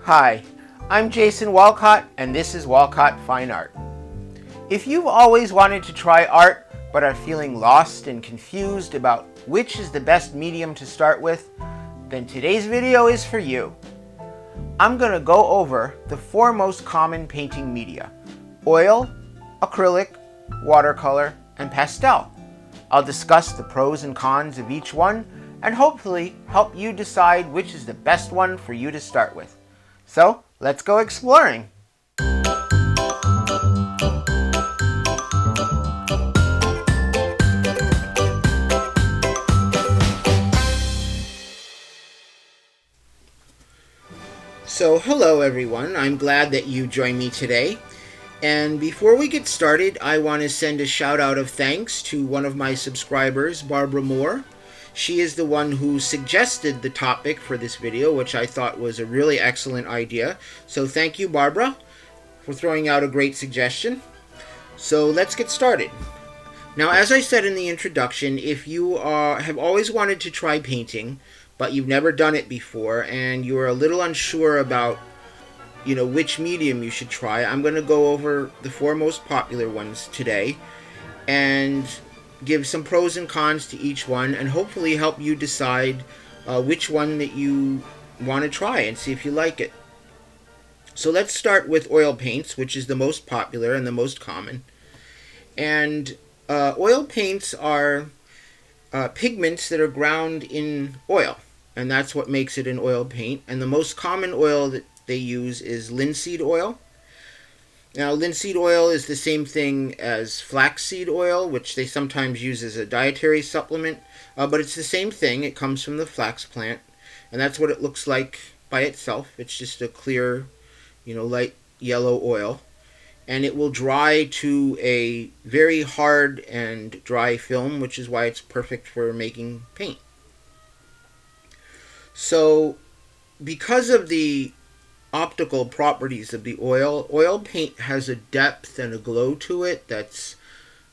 Hi, I'm Jason Walcott and this is Walcott Fine Art. If you've always wanted to try art but are feeling lost and confused about which is the best medium to start with, then today's video is for you. I'm going to go over the 4 most common painting media: oil, acrylic, watercolor, and pastel. I'll discuss the pros and cons of each one and hopefully help you decide which is the best one for you to start with. So, let's go exploring! So, hello everyone, I'm glad that you joined me today. And before we get started, I want to send a shout out of thanks to one of my subscribers, Barbara Moore. She is the one who suggested the topic for this video, which I thought was a really excellent idea. So thank you, Barbara, for throwing out a great suggestion. So let's get started. Now, as I said in the introduction, if you have always wanted to try painting, but you've never done it before, and you're a little unsure about which medium you should try, I'm going to go over the 4 most popular ones today and give some pros and cons to each one and hopefully help you decide which one that you want to try and see if you like it. So let's start with oil paints, which is the most popular and the most common. And oil paints are pigments that are ground in oil, and that's what makes it an oil paint. And the most common oil that they use is linseed oil. Now, linseed oil is the same thing as flaxseed oil, which they sometimes use as a dietary supplement, but it's the same thing. It comes from the flax plant, and that's what it looks like by itself. It's just a clear, light yellow oil, and it will dry to a very hard and dry film, which is why it's perfect for making paint. So, because of the optical properties of the oil paint has a depth and a glow to it that's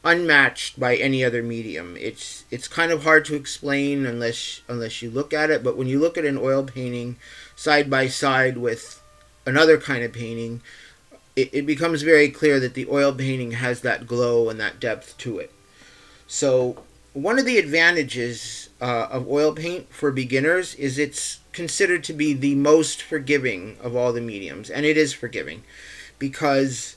unmatched by any other medium. It's kind of hard to explain unless you look at it, but when you look at an oil painting side by side with another kind of painting, it becomes very clear that the oil painting has that glow and that depth to it. So one of the advantages of oil paint for beginners is it's considered to be the most forgiving of all the mediums, and it is forgiving because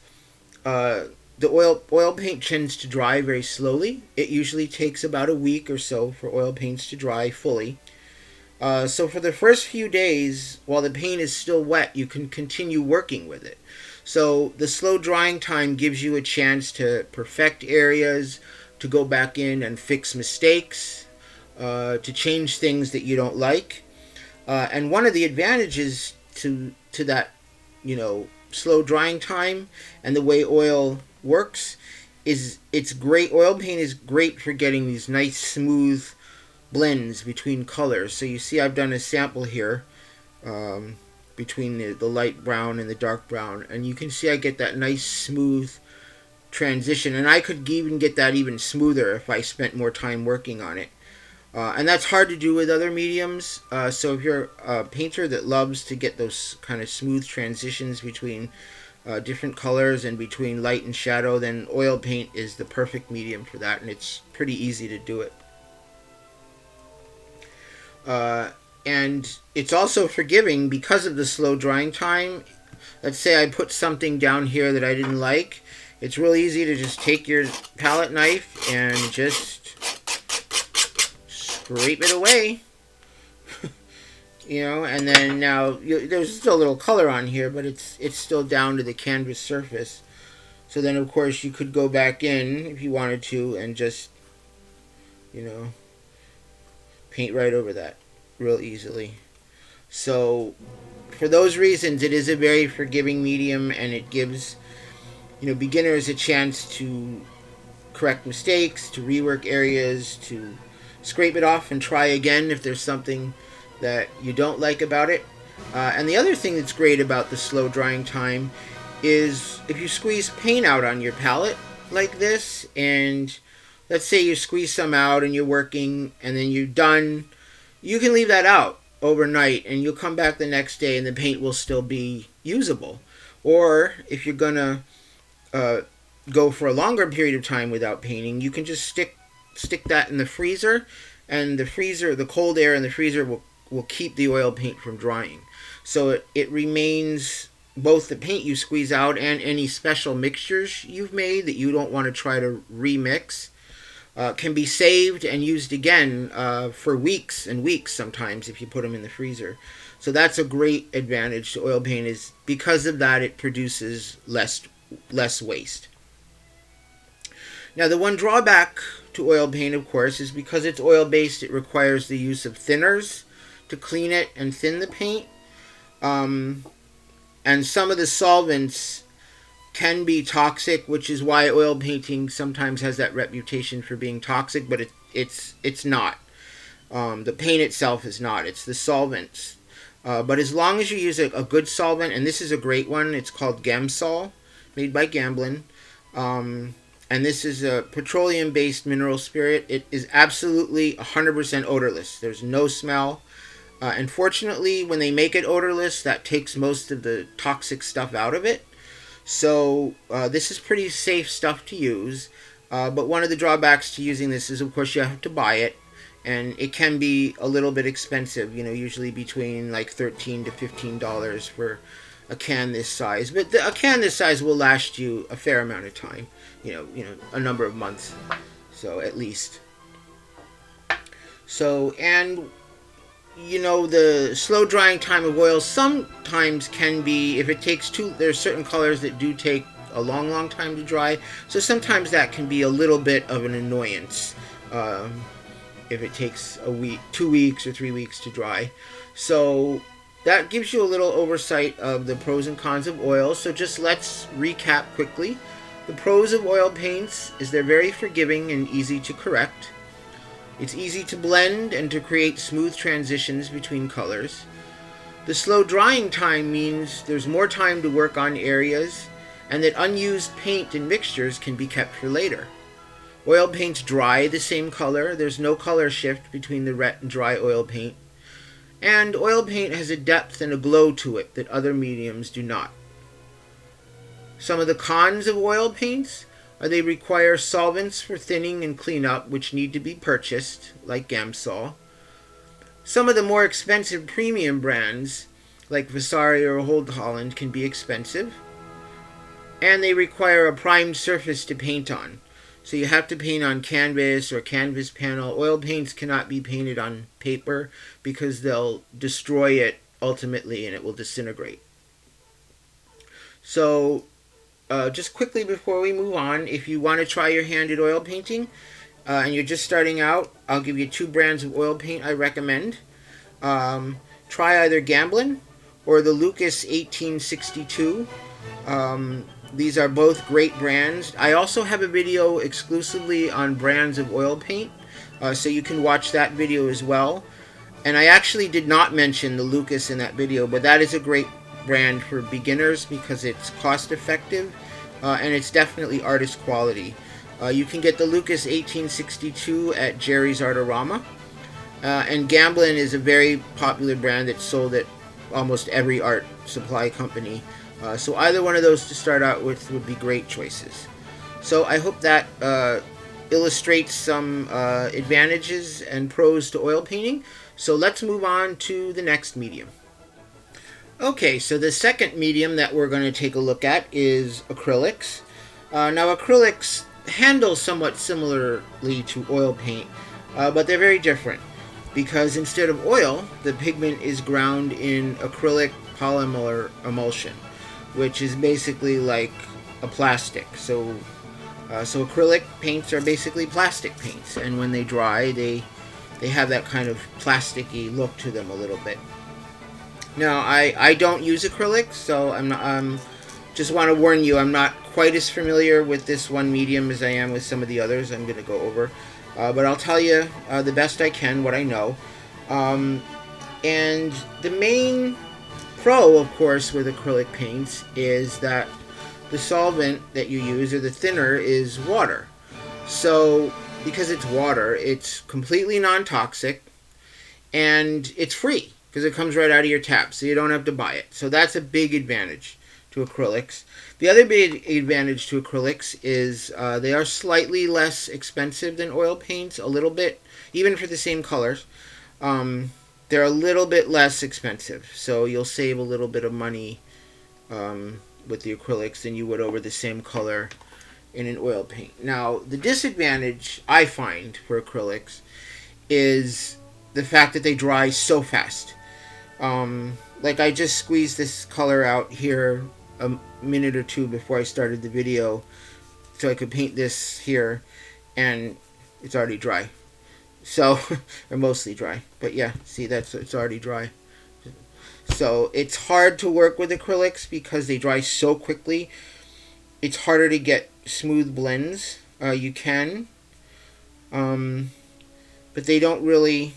the oil paint tends to dry very slowly. It usually takes about a week or so for oil paints to dry fully. So for the first few days, while the paint is still wet, you can continue working with it. So the slow drying time gives you a chance to perfect areas, to go back in and fix mistakes, to change things that you don't like. And one of the advantages to that, slow drying time and the way oil works is it's great. Oil paint is great for getting these nice smooth blends between colors. So you see I've done a sample here between the light brown and the dark brown, and you can see I get that nice smooth transition, and I could even get that even smoother if I spent more time working on it. And that's hard to do with other mediums, so if you're a painter that loves to get those kind of smooth transitions between different colors and between light and shadow, then oil paint is the perfect medium for that, and it's pretty easy to do it. And it's also forgiving because of the slow drying time. Let's say I put something down here that I didn't like. It's really easy to just take your palette knife and just scrape it away, and then now there's still a little color on here, but it's still down to the canvas surface. So then, of course, you could go back in if you wanted to and just, paint right over that real easily. So for those reasons, it is a very forgiving medium, and it gives, beginners a chance to correct mistakes, to rework areas, to scrape it off and try again if there's something that you don't like about it. And the other thing that's great about the slow drying time is if you squeeze paint out on your palette like this, and let's say you squeeze some out and you're working and then you're done, you can leave that out overnight, and you'll come back the next day and the paint will still be usable. Or if you're gonna uh, go for a longer period of time without painting, you can just stick that in the freezer, and the cold air in the freezer will keep the oil paint from drying. So it remains, both the paint you squeeze out and any special mixtures you've made that you don't want to try to remix can be saved and used again for weeks and weeks sometimes if you put them in the freezer. So that's a great advantage to oil paint, is because of that it produces less waste. Now, the one drawback to oil paint, of course, is because it's oil based, it requires the use of thinners to clean it and thin the paint. And some of the solvents can be toxic, which is why oil painting sometimes has that reputation for being toxic, but it's not. The paint itself is not. It's the solvents. But as long as you use a good solvent, and this is a great one, it's called Gamsol, made by Gamblin. And this is a petroleum-based mineral spirit. It is absolutely 100% odorless. There's no smell. Unfortunately, when they make it odorless, that takes most of the toxic stuff out of it. So this is pretty safe stuff to use. But one of the drawbacks to using this is, of course, you have to buy it. And it can be a little bit expensive, usually between like $13 to $15 for a can this size. But a can this size will last you a fair amount of time, a number of months, so at least. So, and the slow drying time of oils sometimes can be, if it takes there's certain colors that do take a long time to dry, so sometimes that can be a little bit of an annoyance if it takes a week, 2 weeks, or 3 weeks to dry. So that gives you a little oversight of the pros and cons of oil. So just let's recap quickly. The pros of oil paints is they're very forgiving and easy to correct. It's easy to blend and to create smooth transitions between colors. The slow drying time means there's more time to work on areas, and that unused paint and mixtures can be kept for later. Oil paints dry the same color. There's no color shift between the wet and dry oil paint. And oil paint has a depth and a glow to it that other mediums do not. Some of the cons of oil paints are they require solvents for thinning and cleanup, which need to be purchased, like Gamsol. Some of the more expensive premium brands, like Vasari or Old Holland, can be expensive. And they require a primed surface to paint on. So you have to paint on canvas or canvas panel. Oil paints cannot be painted on paper because they'll destroy it ultimately and it will disintegrate. So just quickly before we move on, if you want to try your hand at oil painting and you're just starting out, I'll give you 2 brands of oil paint I recommend. Try either Gamblin or the Lucas 1862. These are both great brands. I also have a video exclusively on brands of oil paint, so you can watch that video as well. And I actually did not mention the Lucas in that video, but that is a great brand for beginners because it's cost effective and it's definitely artist quality. You can get the Lucas 1862 at Jerry's Artorama. And Gamblin is a very popular brand that's sold at almost every art supply company. So either one of those to start out with would be great choices. So I hope that illustrates some advantages and pros to oil painting. So let's move on to the next medium. Okay, so the second medium that we're going to take a look at is acrylics. Now acrylics handle somewhat similarly to oil paint, but they're very different because instead of oil, the pigment is ground in acrylic polymer emulsion, which is basically like a plastic. So acrylic paints are basically plastic paints, and when they dry, they have that kind of plasticky look to them a little bit. Now, I don't use acrylics, so just want to warn you, I'm not quite as familiar with this one medium as I am with some of the others I'm going to go over. But I'll tell you the best I can what I know. And the main pro, of course, with acrylic paints is that the solvent that you use, or the thinner, is water. So because it's water, it's completely non-toxic and it's free. because it comes right out of your tap, so you don't have to buy it. So that's a big advantage to acrylics. The other big advantage to acrylics is they are slightly less expensive than oil paints, a little bit, even for the same colors. They're a little bit less expensive, so you'll save a little bit of money with the acrylics than you would over the same color in an oil paint. Now, the disadvantage I find for acrylics is the fact that they dry so fast. Like I just squeezed this color out here a minute or two before I started the video so I could paint this here, and it's already dry. So, or mostly dry. But yeah, see, it's already dry. So it's hard to work with acrylics because they dry so quickly. It's harder to get smooth blends. You can, but they don't really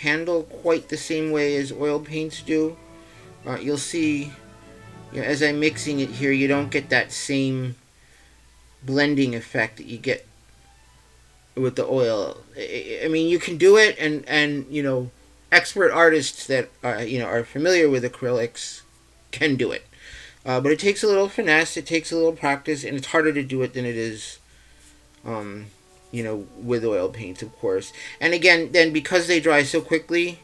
handle quite the same way as oil paints do. You'll see, as I'm mixing it here, you don't get that same blending effect that you get with the oil. I mean, you can do it, and expert artists that are familiar with acrylics can do it. But it takes a little finesse, it takes a little practice, and it's harder to do it than it is, with oil paints, of course. And again, then because they dry so quickly,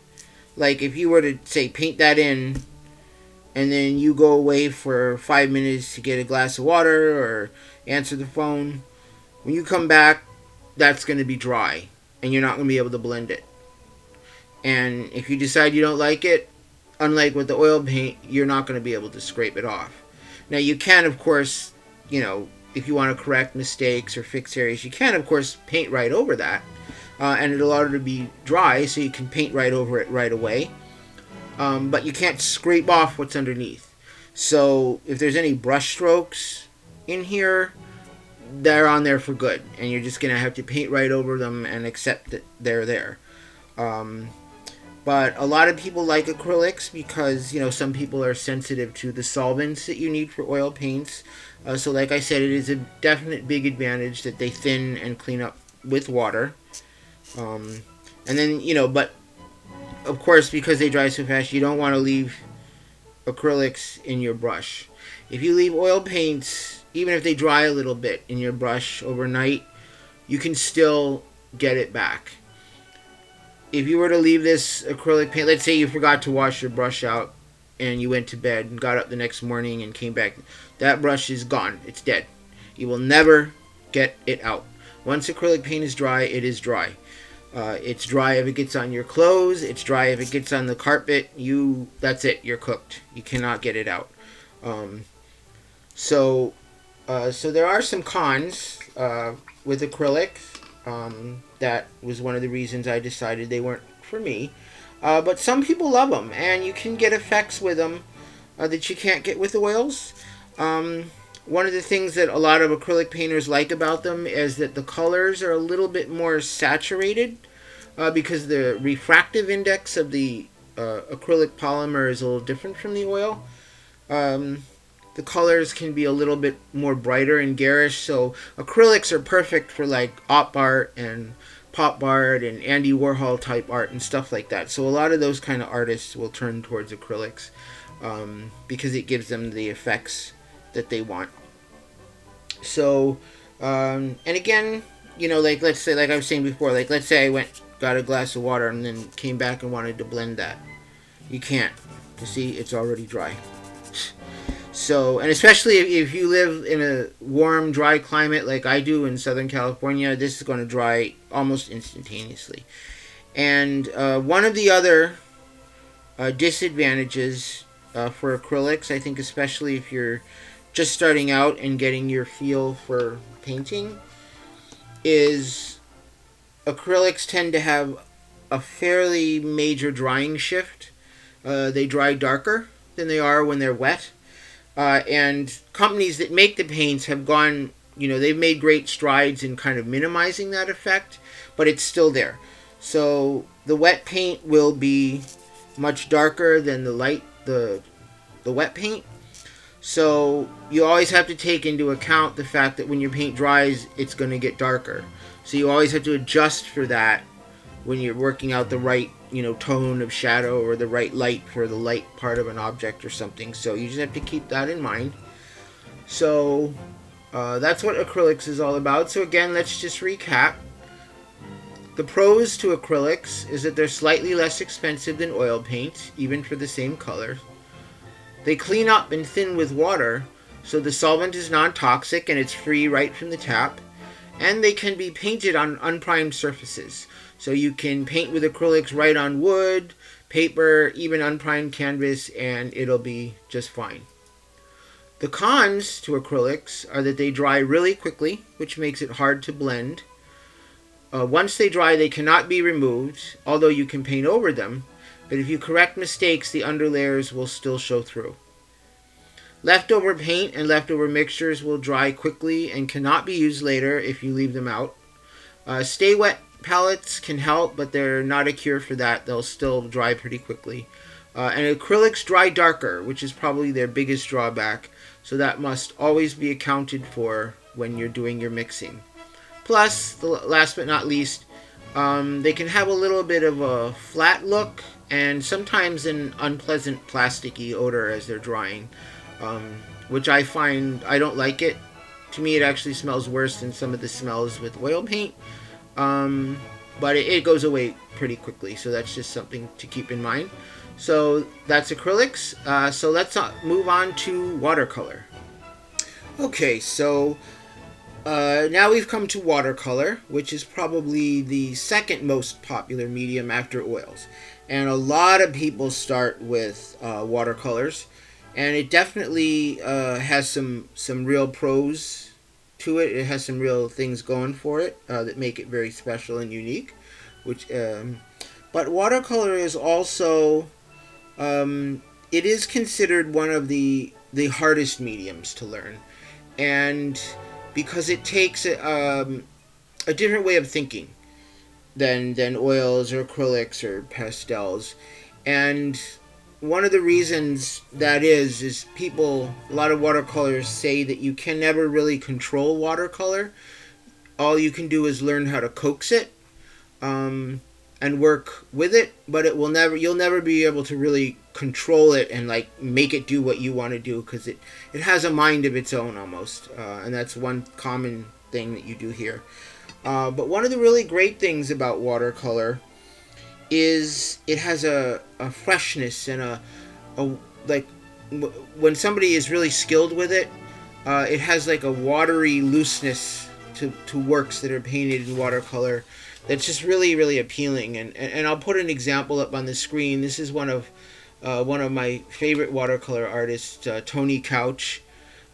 like if you were to, say, paint that in, and then you go away for 5 minutes to get a glass of water or answer the phone, when you come back, that's going to be dry, and you're not going to be able to blend it. And if you decide you don't like it, unlike with the oil paint, you're not going to be able to scrape it off. Now, you can, of course, if you want to correct mistakes or fix areas, you can, of course, paint right over that. And it'll already be dry, so you can paint right over it right away. But you can't scrape off what's underneath. So if there's any brush strokes in here, they're on there for good. And you're just going to have to paint right over them and accept that they're there. But a lot of people like acrylics because, some people are sensitive to the solvents that you need for oil paints. So like I said, it is a definite big advantage that they thin and clean up with water. And then, but of course, because they dry so fast, you don't want to leave acrylics in your brush. If you leave oil paints, even if they dry a little bit in your brush overnight, you can still get it back. If you were to leave this acrylic paint, let's say you forgot to wash your brush out and you went to bed and got up the next morning and came back, that brush is gone. It's dead. You will never get it out. Once acrylic paint is dry, it is dry. It's dry if it gets on your clothes. It's dry if it gets on the carpet. That's it. You're cooked. You cannot get it out. So there are some cons with acrylics. That was one of the reasons I decided they weren't for me. But some people love them, and you can get effects with them that you can't get with oils. One of the things that a lot of acrylic painters like about them is that the colors are a little bit more saturated because the refractive index of the acrylic polymer is a little different from the oil. The colors can be a little bit more brighter and garish, so acrylics are perfect for like op art and pop art and Andy Warhol type art and stuff like that. So a lot of those kind of artists will turn towards acrylics because it gives them the effects that they want. So, and again, like let's say, like I was saying before, like let's say I got a glass of water and then came back and wanted to blend that. You can't. You see, it's already dry. So, and especially if you live in a warm, dry climate like I do in Southern California, this is going to dry almost instantaneously. And one of the other disadvantages for acrylics, I think especially if you're just starting out and getting your feel for painting, is acrylics tend to have a fairly major drying shift. They dry darker than they are when they're wet. And companies that make the paints have gone, they've made great strides in kind of minimizing that effect, but it's still there. So the wet paint will be much darker than the wet paint. So you always have to take into account the fact that when your paint dries, it's going to get darker. So you always have to adjust for that when you're working out the right, tone of shadow or the right light for the light part of an object or something. So you just have to keep that in mind. So that's what acrylics is all about. So again, let's just recap. The pros to acrylics is that they're slightly less expensive than oil paint, even for the same color. They clean up and thin with water, so the solvent is non-toxic and it's free right from the tap. And they can be painted on unprimed surfaces. So you can paint with acrylics right on wood, paper, even unprimed canvas, and it'll be just fine. The cons to acrylics are that they dry really quickly, which makes it hard to blend. Once they dry, they cannot be removed, although you can paint over them. But if you correct mistakes, the underlayers will still show through. Leftover paint and leftover mixtures will dry quickly and cannot be used later if you leave them out. Stay wet palettes can help, but they're not a cure for that. They'll still dry pretty quickly. And acrylics dry darker, which is probably their biggest drawback. So that must always be accounted for when you're doing your mixing. Plus, last but not least, they can have a little bit of a flat look and sometimes an unpleasant plasticky odor as they're drying, which I find I don't like it. To me, it actually smells worse than some of the smells with oil paint, but it goes away pretty quickly, so that's just something to keep in mind. So that's acrylics. So let's move on to watercolor. Okay, so now we've come to watercolor, which is probably the second most popular medium after oils. And a lot of people start with watercolors, and it definitely has some real pros to it. It has some real things going for it that make it very special and unique. But watercolor is also, it is considered one of the hardest mediums to learn, and because it takes a different way of thinking than oils or acrylics or pastels. And one of the reasons that is a lot of watercolors say that you can never really control watercolor. All you can do is learn how to coax it and work with it, but you'll never be able to really control it and like make it do what you want to do, because it has a mind of its own almost, and that's one common thing that you do here. But one of the really great things about watercolor is it has a freshness and when somebody is really skilled with it, it has like a watery looseness to works that are painted in watercolor that's just really, really appealing. And I'll put an example up on the screen. This is one of my favorite watercolor artists, Tony Couch.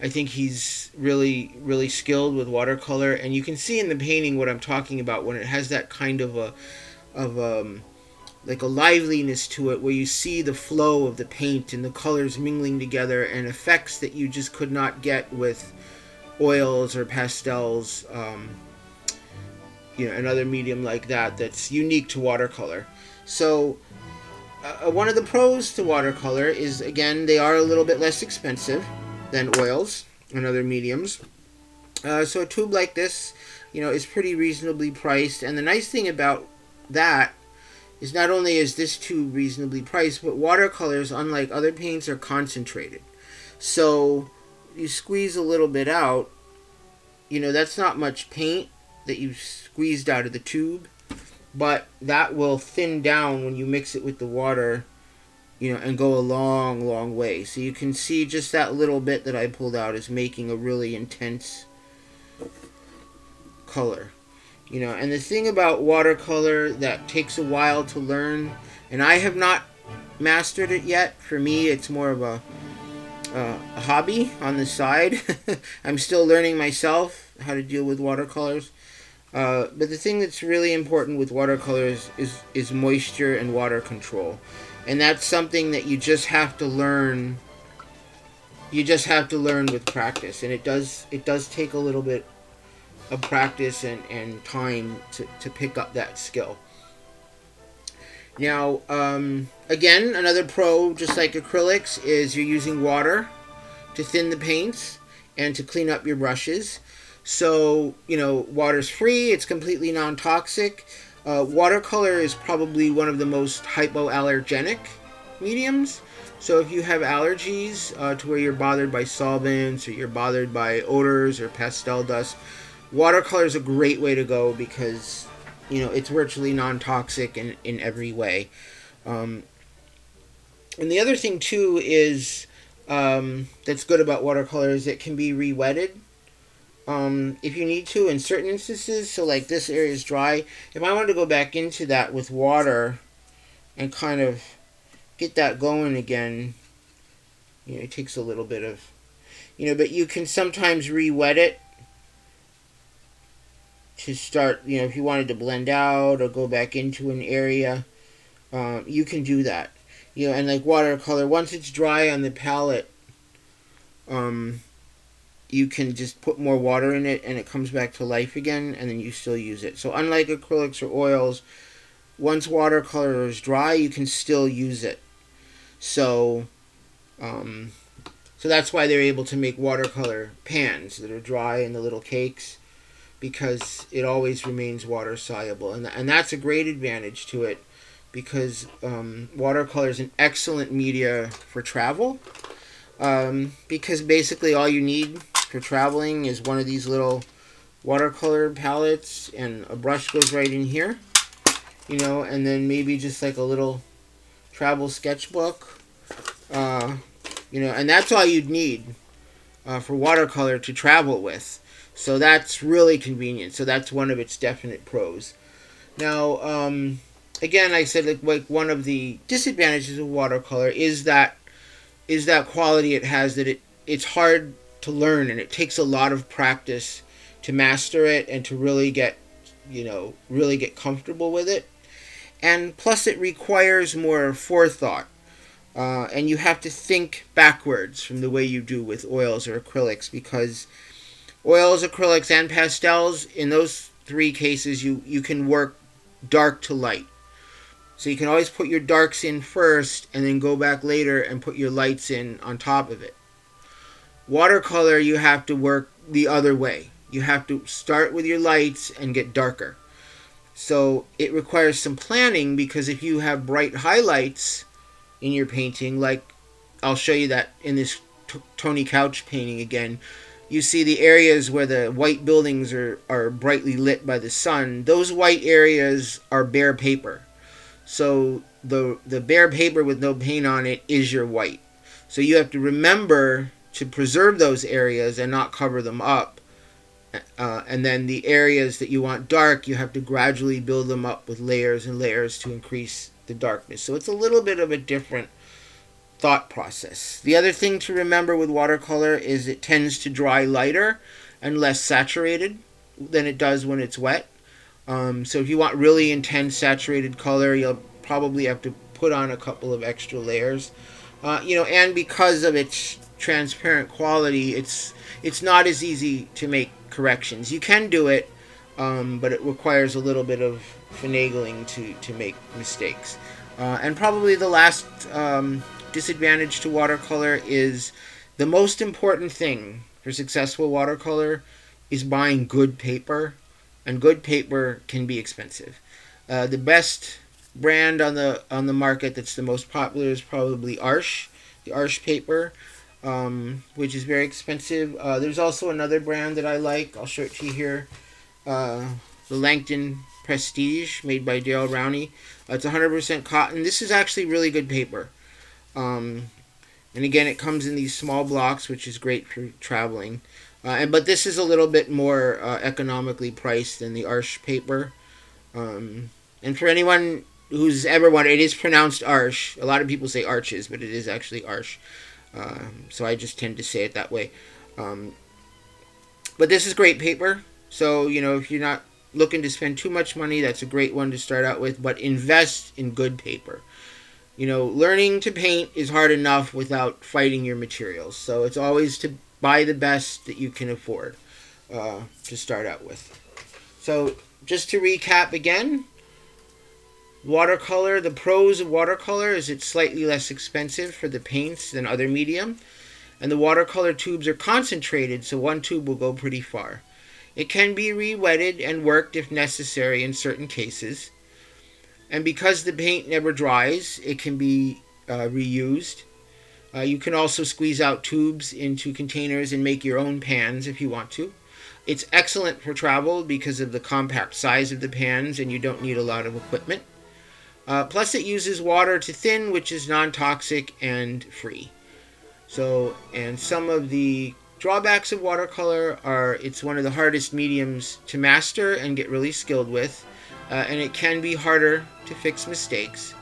I think he's really, really skilled with watercolor, and you can see in the painting what I'm talking about when it has that kind of like a liveliness to it, where you see the flow of the paint and the colors mingling together, and effects that you just could not get with oils or pastels, another medium like that's unique to watercolor. So one of the pros to watercolor is, again, they are a little bit less expensive than oils and other mediums. So a tube like this, is pretty reasonably priced. And the nice thing about that is not only is this tube reasonably priced, but watercolors, unlike other paints, are concentrated. So you squeeze a little bit out, that's not much paint that you've squeezed out of the tube, but that will thin down when you mix it with the water, and go a long, long way. So you can see just that little bit that I pulled out is making a really intense color. And the thing about watercolor that takes a while to learn, and I have not mastered it yet. For me, it's more of a hobby on the side. I'm still learning myself how to deal with watercolors. But the thing that's really important with watercolors is moisture and water control. And that's something that you just have to learn. You just have to learn with practice. And it does take a little bit of practice and time to pick up that skill. Now, again, another pro, just like acrylics, is you're using water to thin the paints and to clean up your brushes. So, water's free, it's completely non-toxic. Watercolor is probably one of the most hypoallergenic mediums. So if you have allergies to where you're bothered by solvents or you're bothered by odors or pastel dust, watercolor is a great way to go because it's virtually non-toxic in every way. Um, and the other thing too is that's good about watercolor is it can be re-wetted if you need to in certain instances. So like this area is dry. If I wanted to go back into that with water and kind of get that going again, it takes a little bit of, but you can sometimes re-wet it to start, if you wanted to blend out or go back into an area, you can do that. And like watercolor, once it's dry on the palette, you can just put more water in it and it comes back to life again, and then you still use it. So unlike acrylics or oils, once watercolor is dry, you can still use it. So that's why they're able to make watercolor pans that are dry and the little cakes, because it always remains water soluble. And that's a great advantage to it, because watercolor is an excellent media for travel, because basically all you need for traveling is one of these little watercolor palettes, and a brush goes right in here, and then maybe just like a little travel sketchbook, and that's all you'd need for watercolor to travel with. So that's really convenient. So that's one of its definite pros. Now, again, I said like one of the disadvantages of watercolor is that quality it has, that it's hard to learn, and it takes a lot of practice to master it and to really get comfortable with it. And plus it requires more forethought, and you have to think backwards from the way you do with oils or acrylics, because oils, acrylics, and pastels, in those three cases, you can work dark to light. So you can always put your darks in first and then go back later and put your lights in on top of it. Watercolor, you have to work the other way. You have to start with your lights and get darker. So it requires some planning, because if you have bright highlights in your painting, like I'll show you that in this Tony Couch painting again, you see the areas where the white buildings are brightly lit by the sun. Those white areas are bare paper. So the bare paper with no paint on it is your white. So you have to remember to preserve those areas and not cover them up. And then the areas that you want dark, you have to gradually build them up with layers and layers to increase the darkness. So it's a little bit of a different thought process. The other thing to remember with watercolor is it tends to dry lighter and less saturated than it does when it's wet. So if you want really intense saturated color, you'll probably have to put on a couple of extra layers. And because of its transparent quality, it's not as easy to make corrections. You can do it, but it requires a little bit of finagling to make mistakes. And probably the last disadvantage to watercolor is the most important thing for successful watercolor is buying good paper, and good paper can be expensive. The best brand on the market that's the most popular is probably Arches, the Arches paper, which is very expensive. There's also another brand that I like. I'll show it to you here. The Langton Prestige, made by Dale Rowney. It's 100% cotton. This is actually really good paper. And again, it comes in these small blocks, which is great for traveling. But this is a little bit more economically priced than the Arches paper. And for anyone who's ever wondered, it is pronounced Arches. A lot of people say Arches, but it is actually Arches. So I just tend to say it that way. But this is great paper. So, if you're not looking to spend too much money, that's a great one to start out with. But invest in good paper. Learning to paint is hard enough without fighting your materials. So it's always to buy the best that you can afford to start out with. So just to recap again, watercolor, the pros of watercolor is it's slightly less expensive for the paints than other medium. And the watercolor tubes are concentrated, so one tube will go pretty far. It can be re-wetted and worked if necessary in certain cases. And because the paint never dries, it can be reused. You can also squeeze out tubes into containers and make your own pans if you want to. It's excellent for travel because of the compact size of the pans, and you don't need a lot of equipment. Plus, it uses water to thin, which is non-toxic and free. So, and some of the drawbacks of watercolor are it's one of the hardest mediums to master and get really skilled with, and it can be harder to fix mistakes.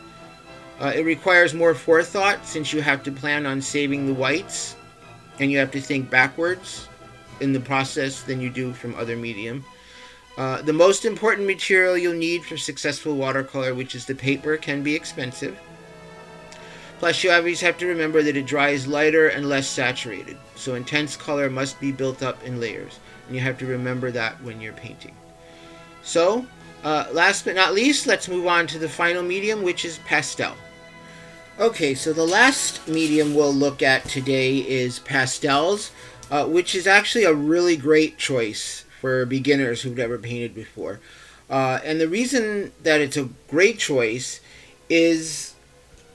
It requires more forethought since you have to plan on saving the whites, and you have to think backwards in the process than you do from other medium. The most important material you'll need for successful watercolor, which is the paper, can be expensive. Plus, you always have to remember that it dries lighter and less saturated, so intense color must be built up in layers, and you have to remember that when you're painting. So, last but not least, let's move on to the final medium, which is pastel. Okay, so the last medium we'll look at today is pastels, which is actually a really great choice for beginners who've never painted before. And the reason that it's a great choice is,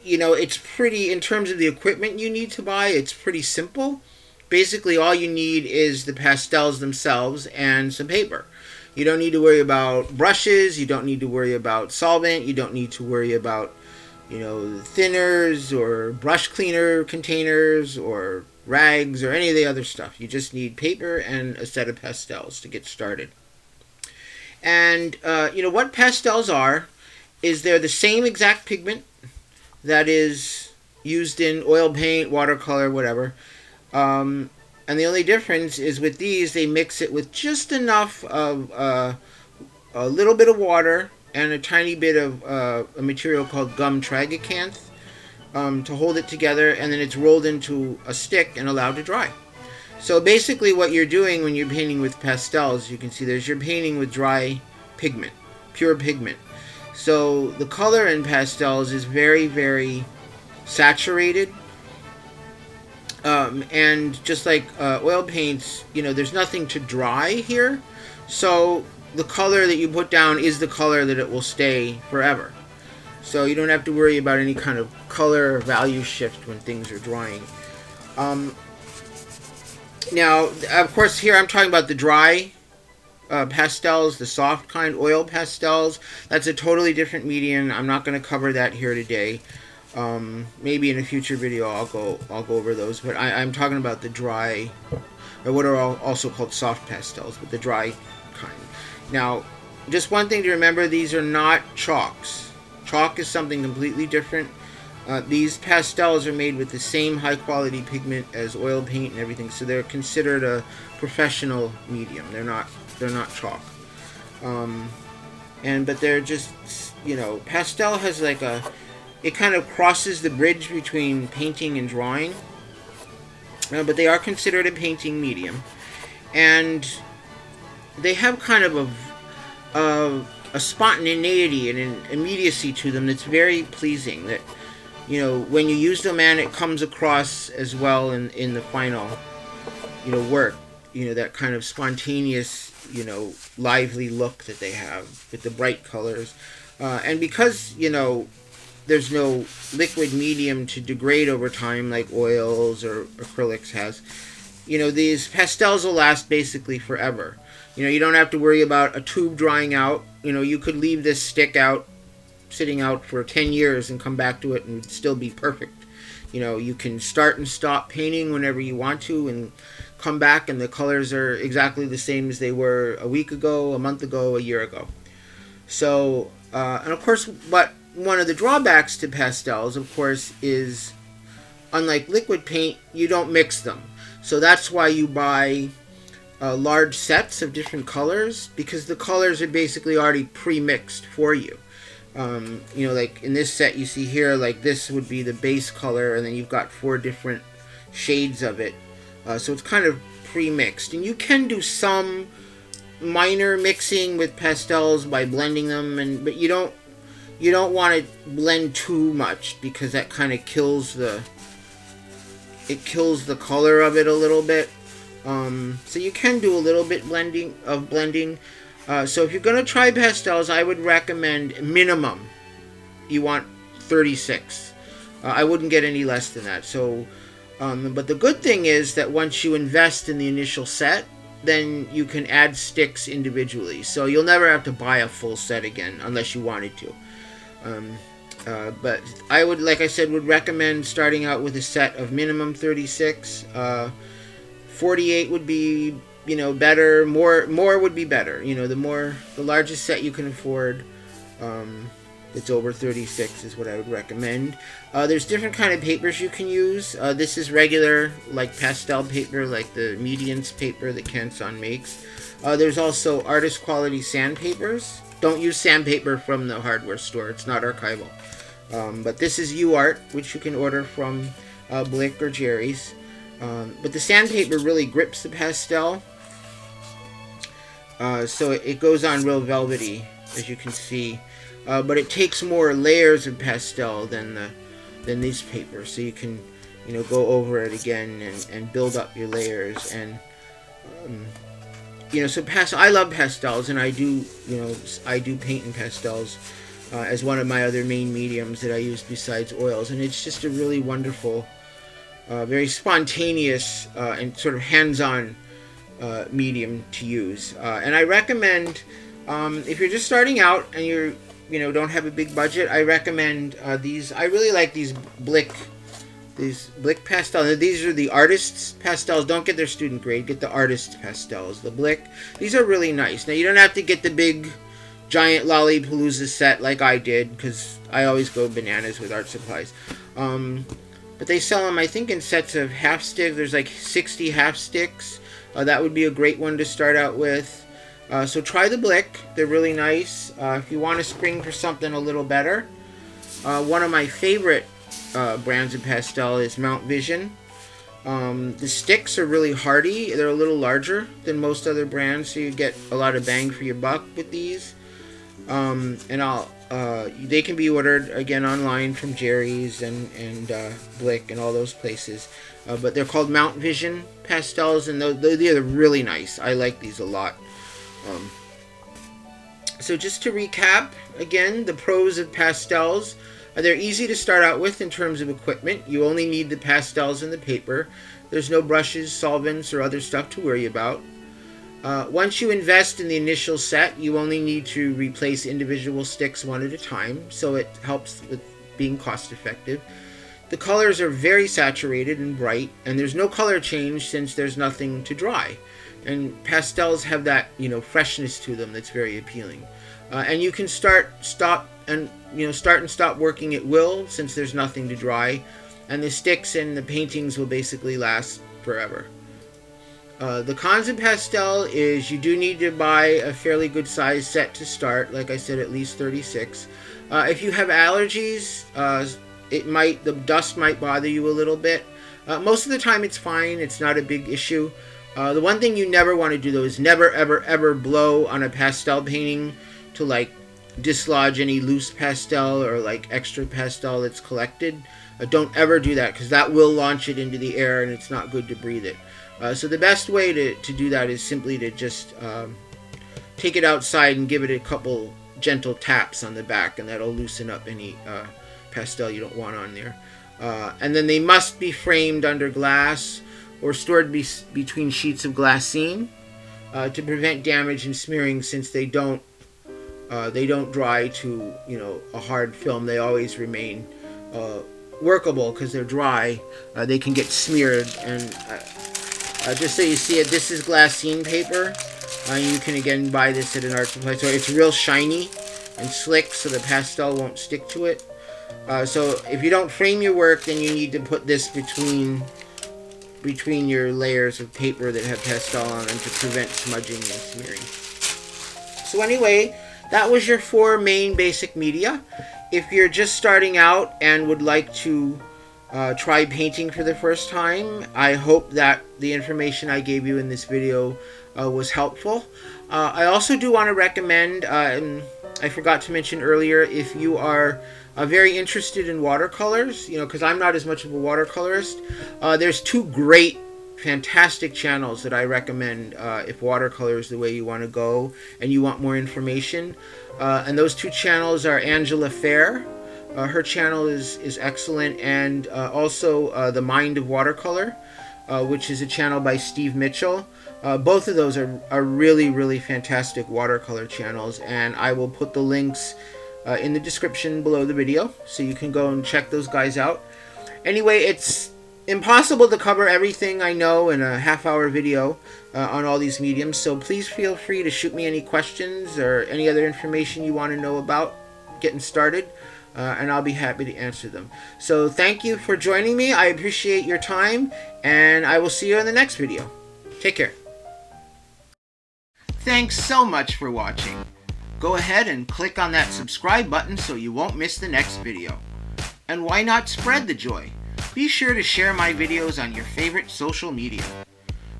it's pretty, in terms of the equipment you need to buy, it's pretty simple. Basically, all you need is the pastels themselves and some paper. You don't need to worry about brushes, you don't need to worry about solvent, you don't need to worry about, thinners or brush cleaner containers or rags or any of the other stuff. You just need paper and a set of pastels to get started. And what pastels are is they're the same exact pigment that is used in oil paint, watercolor, whatever. And the only difference is with these, they mix it with just enough of a little bit of water and a tiny bit of a material called gum tragacanth to hold it together, and then it's rolled into a stick and allowed to dry. So basically what you're doing when you're painting with pastels, you can see you're painting with dry pigment, pure pigment. So the color in pastels is very, very saturated. And just like oil paints, there's nothing to dry here. So the color that you put down is the color that it will stay forever. So you don't have to worry about any kind of color value shift when things are drying. Now, of course, here I'm talking about the dry pastels, the soft kind, oil pastels. That's a totally different medium. I'm not going to cover that here today. Maybe in a future video I'll go over those. But I'm talking about the dry, or what are also called soft pastels, but the dry kind. Now, just one thing to remember: these are not chalks. Chalk is something completely different. These pastels are made with the same high quality pigment as oil paint and everything, so they're considered a professional medium. They're not chalk. But they're just, pastel has like it kind of crosses the bridge between painting and drawing. But they are considered a painting medium, and they have kind of a spontaneity and an immediacy to them that's very pleasing. That when you use them, and it comes across as well in the final work. That kind of spontaneous, lively look that they have with the bright colors. And because, there's no liquid medium to degrade over time like oils or acrylics has, these pastels will last basically forever. You don't have to worry about a tube drying out. You could leave this stick out, sitting out for 10 years and come back to it and it'd still be perfect. You can start and stop painting whenever you want to and come back and the colors are exactly the same as they were a week ago, a month ago, a year ago. So, and of course, but one of the drawbacks to pastels, of course, is unlike liquid paint, you don't mix them. So that's why you buy large sets of different colors, because the colors are basically already pre-mixed for you. Like in this set you see here, like this would be the base color, and then you've got 4 different shades of it. So it's kind of pre-mixed, and you can do some minor mixing with pastels by blending them, but you don't want to blend too much, because that kind of kills the color of it a little bit. So you can do a little bit blending. So if you're going to try pastels, I would recommend minimum you want 36. I wouldn't get any less than that. So, but the good thing is that once you invest in the initial set, then you can add sticks individually. So you'll never have to buy a full set again unless you wanted to. But I would, like I said, would recommend starting out with a set of minimum 36. 48 would be, better. More would be better. The largest set you can afford, it's over 36 is what I would recommend. There's different kind of papers you can use. This is regular, like pastel paper, like the Mediance paper that Canson makes. There's also artist quality sandpapers. Don't use sandpaper from the hardware store. It's not archival. But this is UArt, which you can order from Blick or Jerry's. But the sandpaper really grips the pastel. So it goes on real velvety, as you can see. But it takes more layers of pastel than these papers. So you can, go over it again and build up your layers. And, so I love pastels, and I do paint in pastels as one of my other main mediums that I use besides oils. And it's just a really wonderful, very spontaneous and sort of hands-on medium to use. And I recommend, if you're just starting out and you're don't have a big budget, I recommend these. I really like these Blick pastels. These are the artists pastels. Don't get their student grade. Get the artist pastels. The Blick. These are really nice. Now you don't have to get the big, giant Lollapalooza set like I did, because I always go bananas with art supplies. But they sell them, I think, in sets of half sticks. There's like 60 half sticks. That would be a great one to start out with. So try the Blick. They're really nice. If you want to spring for something a little better, one of my favorite brands of pastel is Mount Vision. The sticks are really hardy. They're a little larger than most other brands, so you get a lot of bang for your buck with these. They can be ordered again online from Jerry's and Blick and all those places. But they're called Mount Vision pastels, and they're really nice. I like these a lot. So just to recap, again, the pros of pastels. They're easy to start out with in terms of equipment. You only need the pastels and the paper. There's no brushes, solvents, or other stuff to worry about. Once you invest in the initial set, you only need to replace individual sticks one at a time, so it helps with being cost effective. The colors are very saturated and bright, and there's no color change since there's nothing to dry. And pastels have that, freshness to them that's very appealing. And you can start and stop working at will since there's nothing to dry. And the sticks and the paintings will basically last forever. The cons of pastel is you do need to buy a fairly good size set to start. Like I said, at least 36. If you have allergies, the dust might bother you a little bit. Most of the time it's fine. It's not a big issue. The one thing you never want to do, though, is never, ever, ever blow on a pastel painting to, dislodge any loose pastel or, extra pastel that's collected. Don't ever do that, because that will launch it into the air, and it's not good to breathe it. So the best way to do that is simply to just take it outside and give it a couple gentle taps on the back, and that'll loosen up any pastel you don't want on there. And then they must be framed under glass or stored between sheets of glassine to prevent damage and smearing, since they don't dry to a hard film. They always remain workable because they're dry. They can get smeared, and just so you see it, this is glassine paper. You can again buy this at an art supply store. It's real shiny and slick, so the pastel won't stick to it. So if you don't frame your work, then you need to put this between your layers of paper that have pastel on them to prevent smudging and smearing. So anyway, that was your 4 main basic media. If you're just starting out and would like to try painting for the first time, I hope that the information I gave you in this video was helpful. I also do want to recommend, I forgot to mention earlier, if you are very interested in watercolors, because I'm not as much of a watercolorist, there's 2 great, fantastic channels that I recommend if watercolor is the way you want to go and you want more information. And those 2 channels are Angela Fair Her channel is excellent, and also The Mind of Watercolor, which is a channel by Steve Mitchell. Both of those are really, really fantastic watercolor channels, and I will put the links in the description below the video, so you can go and check those guys out. Anyway, it's impossible to cover everything I know in a half-hour video on all these mediums, so please feel free to shoot me any questions or any other information you want to know about getting started, and I'll be happy to answer them. So thank you for joining me. I appreciate your time, and I will see you in the next video. Take care. Thanks so much for watching. Go ahead and click on that subscribe button so you won't miss the next video. And why not spread the joy? Be sure to share my videos on your favorite social media.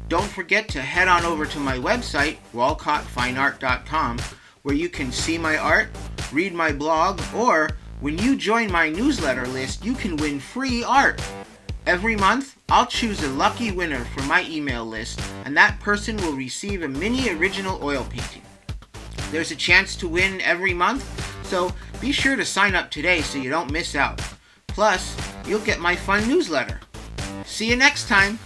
Don't forget to head on over to my website, walcottfineart.com, where you can see my art, read my blog, or when you join my newsletter list, you can win free art. Every month, I'll choose a lucky winner for my email list, and that person will receive a mini original oil painting. There's a chance to win every month, so be sure to sign up today so you don't miss out. Plus, you'll get my fun newsletter. See you next time!